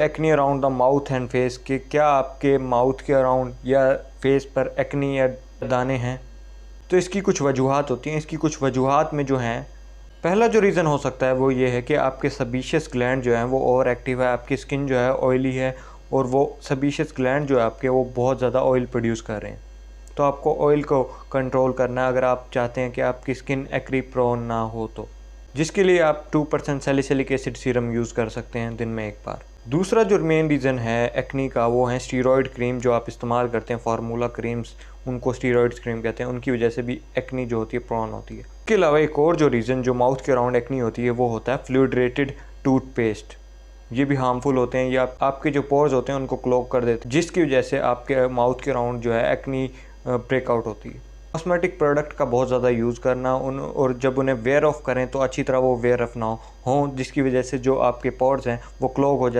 Acne around the mouth and face, कि क्या आपके माउथ के अराउंड या फेस पर एक्नी या दाने हैं। तो इसकी कुछ वजूहात होती हैं। इसकी कुछ वजूहात में जो हैं, पहला जो रीज़न हो सकता है वो ये है कि आपके सबीशियस ग्लैंड जो हैं वो ओवर एक्टिव है, आपकी स्किन जो है ऑयली है और वो सबीशियस ग्लैंड जो है आपके वो बहुत ज़्यादा ऑयल प्रोड्यूस कर रहे हैं। तो आपको ऑयल को कंट्रोल करना है अगर आप चाहते हैं कि आपकी स्किन एक्नी प्रोन ना हो तो, जिसके लिए आप 2% सैलिसिलिक एसिड सीरम यूज़ कर सकते हैं दिन में एक बार। दूसरा जो मेन रीज़न है एक्नी का वो है स्टीरॉयड क्रीम जो आप इस्तेमाल करते हैं, फार्मूला क्रीम्स, उनको स्टीरॉयड क्रीम कहते हैं, उनकी वजह से भी एक्नी जो होती है प्रॉन होती है। इसके अलावा एक और जो रीज़न जो माउथ के अराउंड एक्नी होती है वो होता है फ्लूइडेटेड टूथपेस्ट। ये भी हार्मफुल होते हैं, ये आपके जो पोर्स होते हैं उनको क्लॉग कर देते हैं, जिसकी वजह से आपके माउथ के अराउंड जो है एक्नी ब्रेकआउट होती है। कॉस्मेटिक प्रोडक्ट का बहुत ज़्यादा यूज़ करना और जब उन्हें वेयर ऑफ करें तो अच्छी तरह वो वेयर ऑफ ना हो, जिसकी वजह से जो आपके पोर्स हैं वो क्लॉग हो जाते